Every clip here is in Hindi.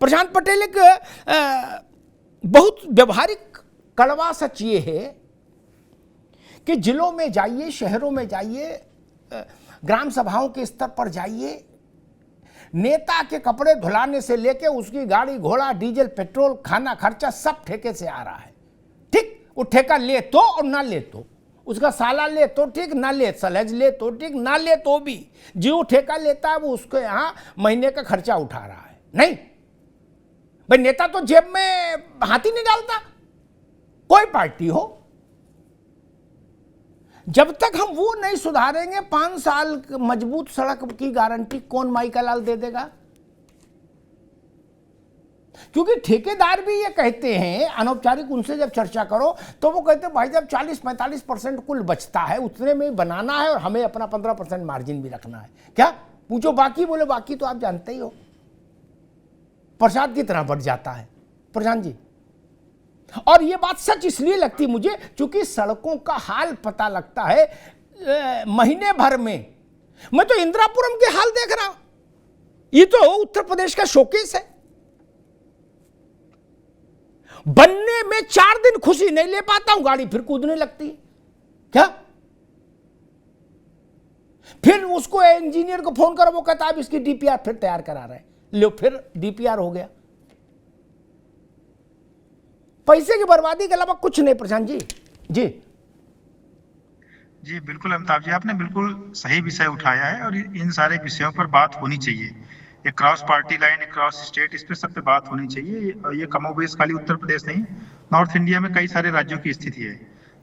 प्रशांत पटेल, एक बहुत व्यवहारिक कड़वा सच ये है कि जिलों में जाइए, शहरों में जाइए, ग्राम सभाओं के स्तर पर जाइए, नेता के कपड़े धुलाने से लेके उसकी गाड़ी घोड़ा डीजल पेट्रोल खाना खर्चा सब ठेके से आ रहा है। ठीक, वो ठेका ले तो और ना ले तो, उसका साला ले तो ठीक, ना ले सलहज ले तो ठीक, ना ले तो भी जो ठेका लेता है वो उसके यहां महीने का खर्चा उठा रहा है। नहीं भाई, नेता तो जेब में हाथ ही नहीं डालता, कोई पार्टी हो। जब तक हम वो नहीं सुधारेंगे, 5 साल मजबूत सड़क की गारंटी कौन माई का लाल दे देगा? क्योंकि ठेकेदार भी ये कहते हैं, अनौपचारिक उनसे जब चर्चा करो तो वो कहते हैं भाई जब 40-45% कुल बचता है उतने में ही बनाना है और हमें अपना 15% मार्जिन भी रखना है। क्या पूछो बाकी? बोले बाकी तो आप जानते ही हो, प्रसाद की तरह बढ़ जाता है प्रशांत जी। और ये बात सच इसलिए लगती मुझे क्योंकि सड़कों का हाल पता लगता है महीने भर में। मैं तो इंदिरापुरम के हाल देख रहा हूं, ये तो उत्तर प्रदेश का शोकेस है। बनने में 4 दिन खुशी नहीं ले पाता हूं, गाड़ी फिर कूदने लगती है। क्या फिर उसको इंजीनियर को फोन करो, वो कहता है इसकी डीपीआर फिर तैयार करा रहे हैं, लो फिर डीपीआर हो गया। पैसे की बर्बादी के अलावा कुछ नहीं प्रशांत जी। जी जी बिल्कुल अमिताभ जी, आपने बिल्कुल सही विषय उठाया है और इन सारे विषयों पर बात होनी चाहिए। ये cross party line, cross state, इस पर सब पे बात होनी चाहिए। ये कमोबेश खाली उत्तर प्रदेश नहीं, नॉर्थ इंडिया में कई सारे राज्यों की स्थिति है।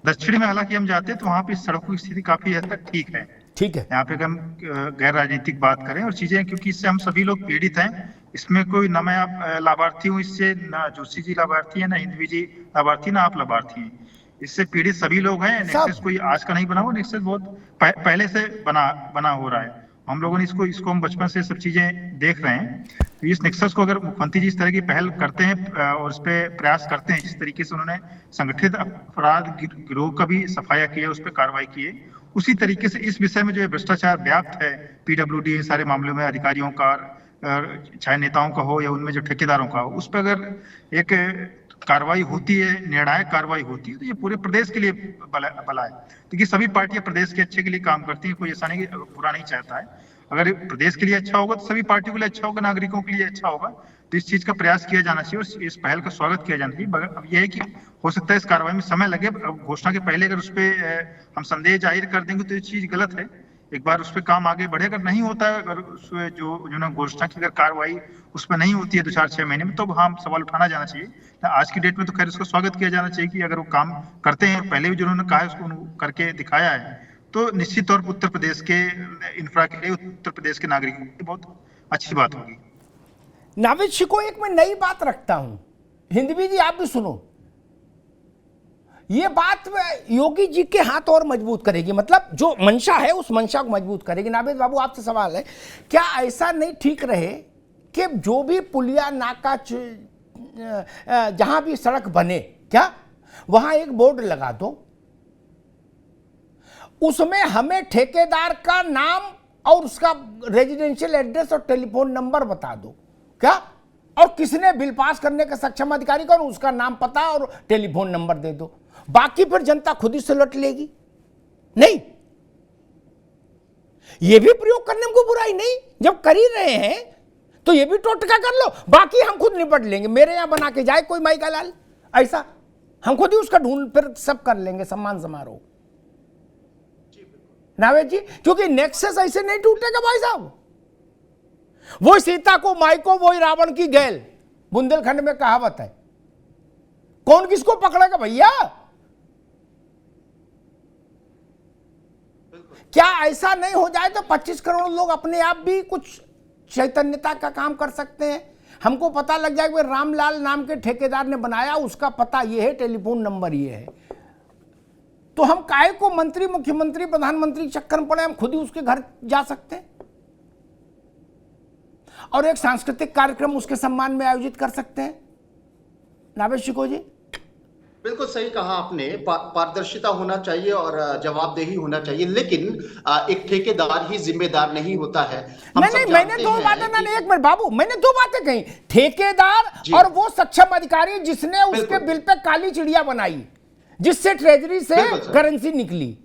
दक्षिण में हालांकि हम जाते हैं तो वहाँ पे सड़कों की स्थिति काफी हद तक ठीक है। यहाँ पे हम गैर राजनीतिक बात करें और चीजें, क्योंकि इससे हम सभी लोग पीड़ित हैं। इसमें कोई ना मैं लाभार्थी हूँ इससे, ना जोशी जी लाभार्थी है, ना हिंदवी जी लाभार्थी, ना आप लाभार्थी हैं। इससे पीड़ित सभी लोग हैं। नेक्सस कोई आज का नहीं बना हुआ, नेक्सस बहुत पहले से बना हो रहा है। हम लोगों ने इसको हम बचपन से सब चीजें देख रहे हैं। तो इस नेक्सस को अगर मुख्यमंत्री जी इस तरह की पहल करते हैं और इस पे प्रयास करते हैं, जिस तरीके से उन्होंने संगठित अपराध गिरोह का भी सफाया किया, उस पर कार्रवाई की है, उसी तरीके से इस विषय में जो भ्रष्टाचार व्याप्त है पीडब्ल्यूडी सारे मामलों में अधिकारियों का, चाहे नेताओं का हो या उनमें जो ठेकेदारों का हो, उस पर अगर एक कार्रवाई होती है, निर्णायक कार्रवाई होती है, तो ये पूरे प्रदेश के लिए भला है। क्योंकि सभी पार्टियां प्रदेश के अच्छे के लिए काम करती हैं, कोई ऐसा नहीं बुरा नहीं चाहता है। अगर प्रदेश के लिए अच्छा होगा तो सभी पार्टियों के लिए अच्छा होगा, नागरिकों के लिए अच्छा होगा। तो इस चीज का प्रयास किया जाना चाहिए और इस पहल का स्वागत किया जाना चाहिए। अब यह है कि हो सकता है इस कार्रवाई में समय लगे, घोषणा के पहले अगर उस पर हम संदेह जाहिर कर देंगे तो ये चीज गलत है। एक बार उस पर काम आगे बढ़े, अगर नहीं होता है, अगर उसमें जो घोषणा की अगर कार्रवाई उस पर नहीं होती है 2-4-6 महीने में, तो हम सवाल उठाना जाना चाहिए। आज की डेट में तो खैर उसका स्वागत किया जाना चाहिए कि अगर वो काम करते हैं, पहले भी जिन्होंने कहा है उसको करके दिखाया है, तो निश्चित तौर पर उत्तर प्रदेश के इंफ्रा के लिए, उत्तर प्रदेश के नागरिकों की बहुत अच्छी बात होगी। नावेद शिको, एक मैं नई बात रखता हूं, हिंदवी जी आप भी सुनो। ये बात योगी जी के हाथ और मजबूत करेगी, मतलब जो मंशा है उस मंशा को मजबूत करेगी। नावेद बाबू आपसे सवाल है, क्या ऐसा नहीं ठीक रहे कि जो भी पुलिया नाका जहां भी सड़क बने, क्या वहां एक बोर्ड लगा दो, उसमें हमें ठेकेदार का नाम और उसका रेजिडेंशियल एड्रेस और टेलीफोन नंबर बता दो, क्या, और किसने बिल पास करने का सक्षम अधिकारी कौन, उसका नाम पता और टेलीफोन नंबर दे दो। बाकी फिर जनता खुद ही से लौट लेगी। नहीं, यह भी प्रयोग करने में कोई बुराई नहीं, जब कर ही रहे हैं तो यह भी टोटका कर लो, बाकी हम खुद निपट लेंगे। मेरे यहां बना के जाए कोई माई का लाल, ऐसा हम खुद ही उसका ढूंढ फिर सब कर लेंगे, सम्मान समारोह। नावेद जी, क्योंकि नेक्सस ऐसे नहीं टूटेगा भाई साहब। वो सीता को माई को, वही रावण की गैल, बुंदेलखंड में कहावत है। कौन किसको पकड़ेगा भैया? क्या ऐसा नहीं हो जाए तो 25 करोड़ लोग अपने आप भी कुछ चैतन्यता का काम कर सकते हैं। हमको पता लग जाए कि रामलाल नाम के ठेकेदार ने बनाया, उसका पता ये है, टेलीफोन नंबर ये है, तो हम काहे को मंत्री, मुख्यमंत्री, प्रधानमंत्री चक्कर में पड़े, हम खुद ही उसके घर जा सकते हैं और एक सांस्कृतिक कार्यक्रम उसके सम्मान में आयोजित कर सकते हैं। नावेद शिको जी, बिल्कुल सही कहा आपने। पारदर्शिता होना चाहिए और जवाबदेही होना चाहिए, लेकिन एक ठेकेदार ही जिम्मेदार नहीं होता है। हम नहीं सब नहीं, मैंने जानते दो बातें, हैं कि मैंने एक मिनट बाबू, मैंने दो बातें कही, ठेकेदार जी और वो सक्षम अधिकारी जिसने उसके बिल्कुल बिल पे काली चिड़िया बनाई, जिससे ट्रेजरी से बिल्कुल सर, करेंसी निकली।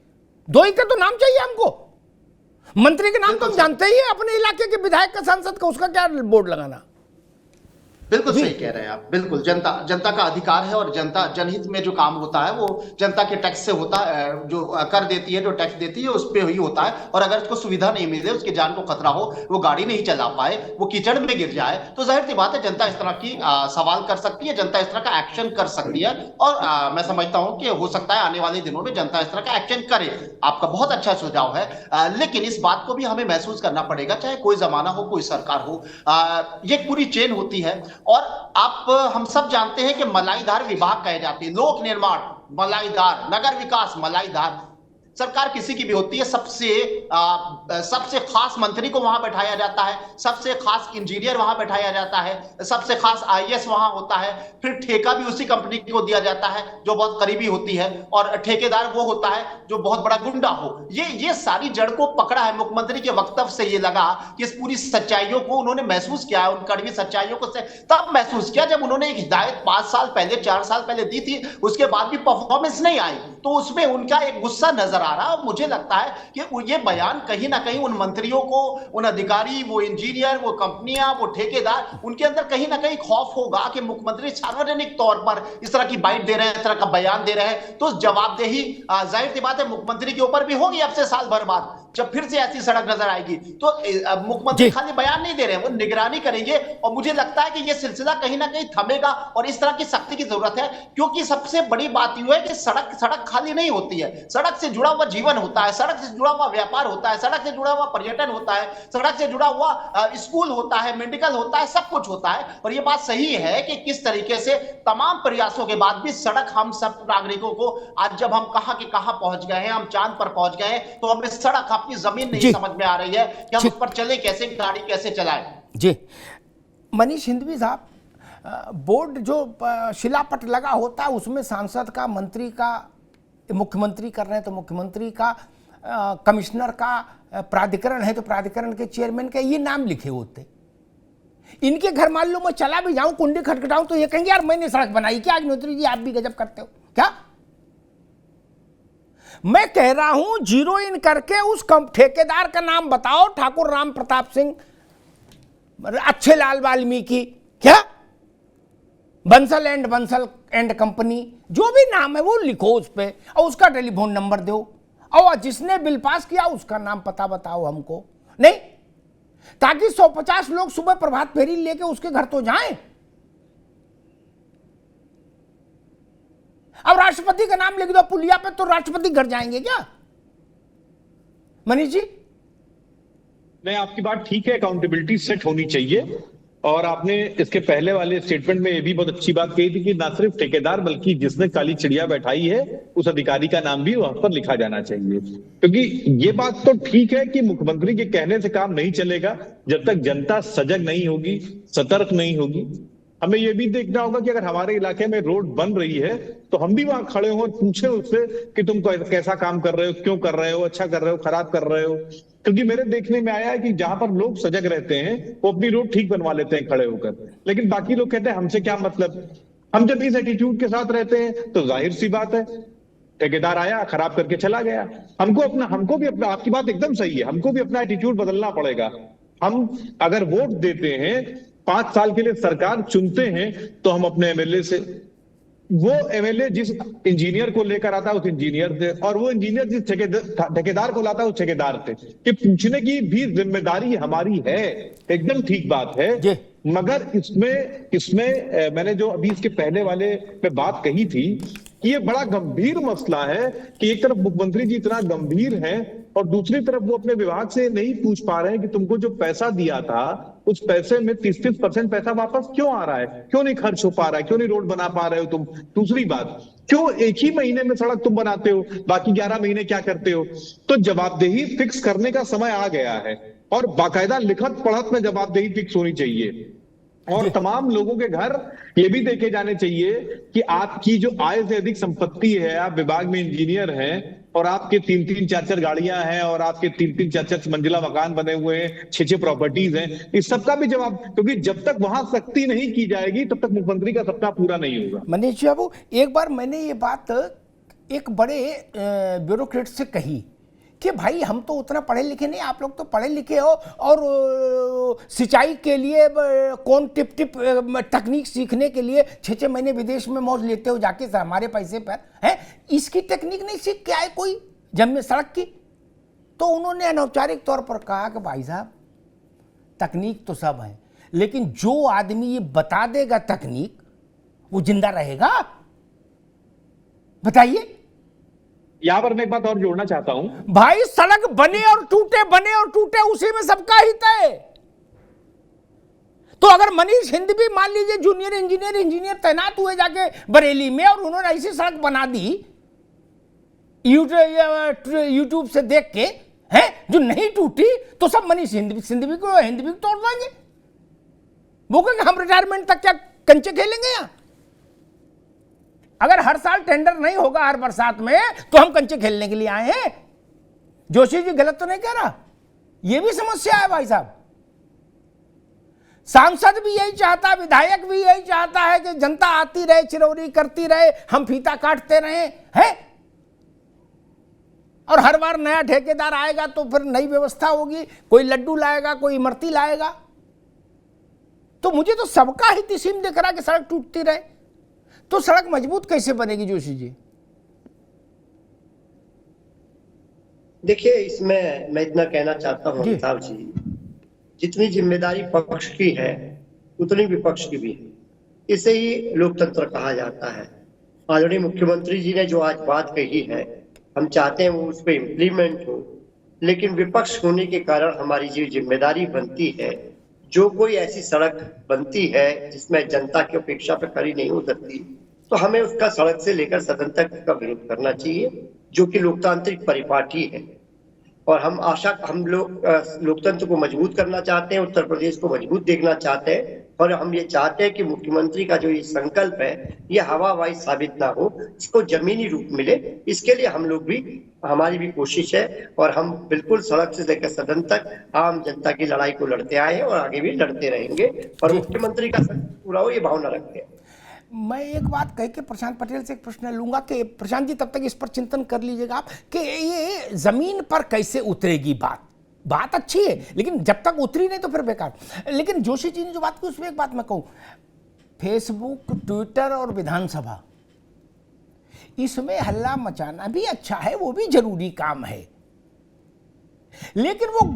दो ही का तो नाम चाहिए हमको। मंत्री के नाम तो बिल्कुल हम सर, जानते ही है, अपने इलाके के विधायक का, सांसद का, उसका क्या बोर्ड लगाना। बिल्कुल जी सही कह रहे हैं आप। बिल्कुल, जनता जनता का अधिकार है और जनता जनहित में जो काम होता है वो जनता के टैक्स से होता है। जो कर देती है, जो टैक्स देती है, उस पे ही होता है। और अगर उसको सुविधा नहीं मिले, उसकी जान को खतरा हो, वो गाड़ी नहीं चला पाए, वो कीचड़ में गिर जाए, तो जाहिर सी बात है जनता इस तरह की सवाल कर सकती है, जनता इस तरह का एक्शन कर सकती है। और मैं समझता हूं कि हो सकता है आने वाले दिनों में जनता इस तरह का एक्शन करे। आपका बहुत अच्छा सुझाव है। लेकिन इस बात को भी हमें महसूस करना पड़ेगा, चाहे कोई जमाना हो, कोई सरकार हो, ये पूरी चेन होती है। और आप हम सब जानते हैं कि मलाईदार विभाग कहे जाते हैं, लोक निर्माण मलाईदार, नगर विकास मलाईदार, सरकार किसी की भी होती है, सबसे खास मंत्री को वहां बैठाया जाता है, सबसे खास इंजीनियर वहां बैठाया जाता है, सबसे खास आईएएस वहां होता है, फिर ठेका भी उसी कंपनी को दिया जाता है जो बहुत करीबी होती है, और ठेकेदार वो होता है जो बहुत बड़ा गुंडा हो। ये सारी जड़ को पकड़ा है। मुख्यमंत्री के वक्तव्य से ये लगा कि इस पूरी सच्चाइयों को उन्होंने महसूस किया है, उन कड़वी सच्चाइयों को से तब महसूस किया जब उन्होंने एक हिदायत 5 साल पहले, 4 साल पहले दी थी, उसके बाद भी परफॉर्मेंस नहीं आई, तो उसमें उनका एक गुस्सा नजर आ रहा है। मुझे लगता है कि ये बयान कहीं ना कहीं उन मंत्रियों को, उन अधिकारी, वो इंजीनियर, वो कंपनियां, वो ठेकेदार, उनके अंदर कहीं ना कहीं खौफ होगा कि मुख्यमंत्री सार्वजनिक तौर पर इस तरह की बाइट दे रहे हैं, इस तरह का बयान दे रहे हैं, तो जवाबदेही जाहिर सी बात है मुख्यमंत्री के ऊपर भी होगी अब से साल भर बाद, जब फिर से ऐसी सड़क नजर आएगी। तो मुख्यमंत्री खाली बयान नहीं दे रहे हैं, वो निगरानी करेंगे। और मुझे लगता है कि ये सिलसिला कहीं ना कहीं थमेगा और इस तरह की सख्ती की जरूरत है, क्योंकि सबसे बड़ी बात यह है कि सड़क खाली नहीं होती है, सड़क से जुड़ा हुआ जीवन होता है, सड़क से जुड़ा हुआ व्यापार होता है, सड़क से जुड़ा हुआ पर्यटन होता है, सड़क से जुड़ा हुआ स्कूल होता है, मेडिकल होता है, सब कुछ होता है। और ये बात सही है कि किस तरीके से तमाम प्रयासों के बाद भी सड़क हम सब नागरिकों को, आज जब हम कहां के कहां पहुंच गए हैं, हम चांद पर पहुंच गए हैं, तो हमें सड़क, अपनी जमीन नहीं समझ में आ रही है कि हम उस पर चले कैसे, गाड़ी कैसे चलाएं। जी मनीष हिंदवी साहब, बोर्ड जो शिलापट लगा होता है उसमें सांसद का, मंत्री का, मुख्यमंत्री कर रहे हैं तो मुख्यमंत्री का, कमिश्नर का, प्राधिकरण है तो प्राधिकरण के चेयरमैन के ये नाम लिखे होते। इनके घर मान लो मैं चला भी जाऊं, कुंडी खटखटाऊं, तो ये कहेंगे यार मैंने सड़क बनाई क्या अग्निहोत्री जी, आप भी गजब करते हो क्या। मैं कह रहा हूं जीरो इन करके उस ठेकेदार का नाम बताओ, ठाकुर राम प्रताप सिंह, अच्छे लाल वाल्मीकि, क्या बंसल एंड कंपनी, जो भी नाम है वो लिखो उस पे, और उसका टेलीफोन नंबर दो, और जिसने बिल पास किया उसका नाम पता बताओ हमको, नहीं ताकि 150 लोग सुबह प्रभात फेरी लेके उसके घर तो जाएं। अब राष्ट्रपति का नाम लिख दो पुलिया पे, तो राष्ट्रपति घर जाएंगे क्या मनीष जी? नहीं, आपकी बात ठीक है, अकाउंटेबिलिटी सेट होनी चाहिए। और आपने इसके पहले वाले स्टेटमेंट में ये भी बहुत अच्छी बात कही थी कि ना सिर्फ ठेकेदार बल्कि जिसने काली चिड़िया बैठाई है उस अधिकारी का नाम भी वहां पर लिखा जाना चाहिए। क्योंकि ये बात तो ठीक है कि मुख्यमंत्री के कहने से काम नहीं चलेगा जब तक जनता सजग नहीं होगी, सतर्क नहीं होगी। हमें यह भी देखना होगा कि अगर हमारे इलाके में रोड बन रही है तो हम भी वहां खड़े हो और पूछे उससे कि तुम कैसा काम कर रहे हो, क्यों कर रहे हो, अच्छा कर रहे हो, खराब कर रहे हो। क्योंकि मेरे देखने में आया है कि जहां पर लोग सजग रहते हैं वो अपनी रोड ठीक बनवा लेते हैं खड़े होकर, लेकिन बाकी लोग कहते हैं हमसे क्या मतलब। हम जब इस एटीट्यूड के साथ रहते हैं तो जाहिर सी बात है ठेकेदार आया, खराब करके चला गया। हमको भी अपना, आपकी बात एकदम सही है, हमको भी अपना एटीट्यूड बदलना पड़ेगा। हम अगर वोट देते हैं, 5 साल के लिए सरकार चुनते हैं, तो हम अपने एमएलए से, वो एमएलए जिस इंजीनियर को लेकर आता है उस इंजीनियर से, और वो इंजीनियर जिस ठेकेदार को लाता है उस ठेकेदार से, कि पूछने की भी जिम्मेदारी हमारी है। एकदम ठीक बात है। मगर इसमें मैंने जो अभी इसके पहले वाले में बात कही थी कि ये बड़ा गंभीर मसला है कि एक तरफ मुख्यमंत्री जी इतना गंभीर हैं और दूसरी तरफ वो अपने विभाग से नहीं पूछ पा रहे हैं कि तुमको जो पैसा दिया था उस पैसे में 30-30% पैसा वापस क्यों आ रहा है, क्यों नहीं खर्च हो पा रहा है, क्यों नहीं रोड बना पा रहे हो तुम। दूसरी बात, क्यों एक ही महीने में सड़क तुम बनाते हो, बाकी 11 महीने क्या करते हो। तो जवाबदेही फिक्स करने का समय आ गया है और बाकायदा लिखत पढ़त में जवाबदेही फिक्स होनी चाहिए। और तमाम लोगों के घर ये भी देखे जाने चाहिए कि आपकी जो आय से अधिक संपत्ति है, आप विभाग में इंजीनियर हैं और आपके 3-3 4-4 गाड़ियां हैं और आपके 3-3 4-4 मंजिला मकान बने हुए हैं, 6-6 प्रॉपर्टीज हैं, इस सब का भी जवाब, क्योंकि जब तक वहां सख्ती नहीं की जाएगी तब तक मुख्यमंत्री का सपना पूरा नहीं होगा। मनीष बाबू, एक बार मैंने ये बात एक बड़े ब्यूरोक्रेट से कही कि भाई हम तो उतना पढ़े लिखे नहीं, आप लोग तो पढ़े लिखे हो और सिंचाई के लिए कौन टिप तकनीक सीखने के लिए 6-6 महीने विदेश में मौज लेते हो जाके हमारे पैसे पर हैं, इसकी टेक्निक नहीं सीख के आए कोई जब में सड़क की। तो उन्होंने अनौपचारिक तौर पर कहा कि भाई साहब तकनीक तो सब है, लेकिन जो आदमी ये बता देगा तकनीक वो जिंदा रहेगा? बताइए। यहां पर मैं एक बात और जोड़ना चाहता हूं भाई, सड़क बने और टूटे उसी में सबका हित है। तो अगर मनीष हिंदवी मान लीजिए जूनियर इंजीनियर तैनात हुए जाके बरेली में और उन्होंने ऐसी सड़क बना दी यूट्यूब से देख के हैं जो नहीं टूटी, तो सब मनीष हिंदवी को तोड़ देंगे। वो कहेंगे हम रिटायरमेंट तक क्या कंचे खेलेंगे यहां? अगर हर साल टेंडर नहीं होगा हर बरसात में तो हम कंचे खेलने के लिए आए हैं? जोशी जी गलत तो नहीं कह रहा? यह भी समस्या है भाई साहब। सांसद भी यही चाहता, विधायक भी यही चाहता है कि जनता आती रहे, चिरौरी करती रहे, हम फीता काटते रहे हैं। और हर बार नया ठेकेदार आएगा तो फिर नई व्यवस्था होगी, कोई लड्डू लाएगा, कोई इमरती लाएगा। तो मुझे तो सबका हित इसी में दिख रहा कि सड़क टूटती रहे। तो सड़क मजबूत कैसे बनेगी जोशी जी? देखिए, इसमें मैं इतना कहना चाहता हूं अमिताभ जी, जितनी जिम्मेदारी पक्ष की है उतनी विपक्ष की भी है। इसे ही लोकतंत्र कहा जाता है। आदरणीय मुख्यमंत्री जी ने जो आज बात कही है, हम चाहते हैं वो उस पर इम्प्लीमेंट हो, लेकिन विपक्ष होने के कारण हमारी जो जिम्मेदारी बनती है, जो कोई ऐसी सड़क बनती है जिसमें जनता की अपेक्षा पे खड़ी नहीं हो सकती, तो हमें उसका सड़क से लेकर सदन तक का विरोध करना चाहिए, जो कि लोकतांत्रिक परिपाटी है। और हम लोग लोकतंत्र को मजबूत करना चाहते हैं, उत्तर प्रदेश को मजबूत देखना चाहते हैं, और हम ये चाहते हैं कि मुख्यमंत्री का जो ये संकल्प है ये हवाबाजी साबित ना हो, इसको जमीनी रूप मिले। इसके लिए हम लोग भी, हमारी भी कोशिश है और हम बिल्कुल सड़क से लेकर सदन तक आम जनता की लड़ाई को लड़ते आए हैं और आगे भी लड़ते रहेंगे, और मुख्यमंत्री का संकल्प पूरा हो ये भावना रखते हैं। मैं एक बात कह के प्रशांत पटेल से एक प्रश्न लूंगा कि प्रशांत जी तब तक इस पर चिंतन कर लीजिएगा आप कि ये जमीन पर कैसे उतरेगी। बात अच्छी है, लेकिन जब तक उतरी नहीं तो फिर बेकार। लेकिन जोशी जी ने जो बात की उसमें एक बात मैं कहूं, फेसबुक, ट्विटर और विधानसभा, इसमें हल्ला मचाना भी अच्छा है, वो भी जरूरी काम है, लेकिन वो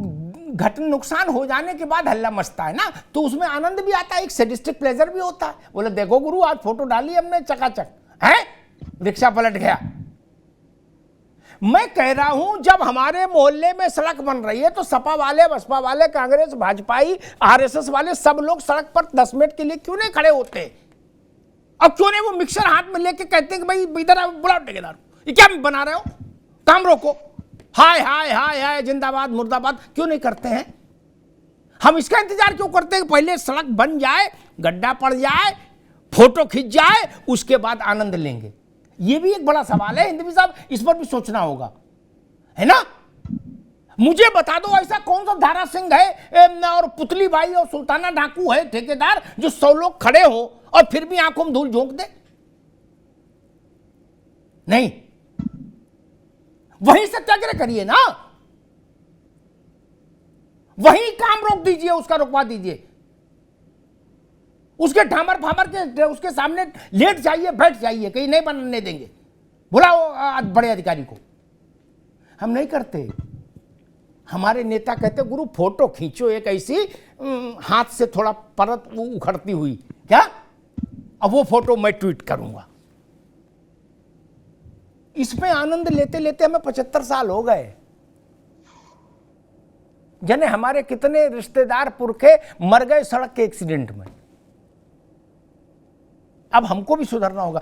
नुकसान हो जाने के बाद हल्ला मचता है ना, तो उसमें आनंद भी आता है, एक सैडिस्टिक प्लेजर भी होता है। बोले देखो गुरु, आज फोटो डाली हमने चकाचक है, रिक्शा पलट गया। मैं कह रहा हूं जब हमारे मोहल्ले में सड़क बन रही है तो सपा वाले, बसपा वाले, कांग्रेस, भाजपाई, आरएसएस वाले सब लोग सड़क पर 10 मिनट के लिए क्यों नहीं खड़े होते? अब क्यों नहीं वो मिक्सर हाथ में लेके कहते हैं कि भाई इधर बुलाओ ठेकेदार, ये क्या बना रहे हो, काम रोको, हाय हाय हाय हाय जिंदाबाद मुर्दाबाद क्यों नहीं करते हैं? हम इसका इंतजार क्यों करते हैं कि पहले सड़क बन जाए, गड्ढा पड़ जाए, फोटो खिंच जाए, उसके बाद आनंद लेंगे? ये भी एक बड़ा सवाल है हिंदवी साहब, इस पर भी सोचना होगा, है ना? मुझे बता दो ऐसा कौन सा धारा सिंह है और पुतली बाई और सुल्ताना डाकू है ठेकेदार जो 100 लोग खड़े हो और फिर भी आंखों में धूल झोंक दे? नहीं, वहीं सत्याग्रह करिए ना, वहीं काम रोक दीजिए, उसका रुकवा दीजिए, उसके ठामर फामर के उसके सामने लेट जाइए, बैठ जाइए, कहीं नहीं बनने देंगे, बुलाओ बड़े अधिकारी को। हम नहीं करते। हमारे नेता कहते गुरु फोटो खींचो एक ऐसी हाथ से थोड़ा परत उखड़ती हुई, क्या अब वो फोटो मैं ट्वीट करूंगा। इसमें आनंद लेते लेते हमें 75 साल हो गए। जने हमारे कितने रिश्तेदार पुरखे मर गए सड़क के एक्सीडेंट में। अब हमको भी सुधरना होगा।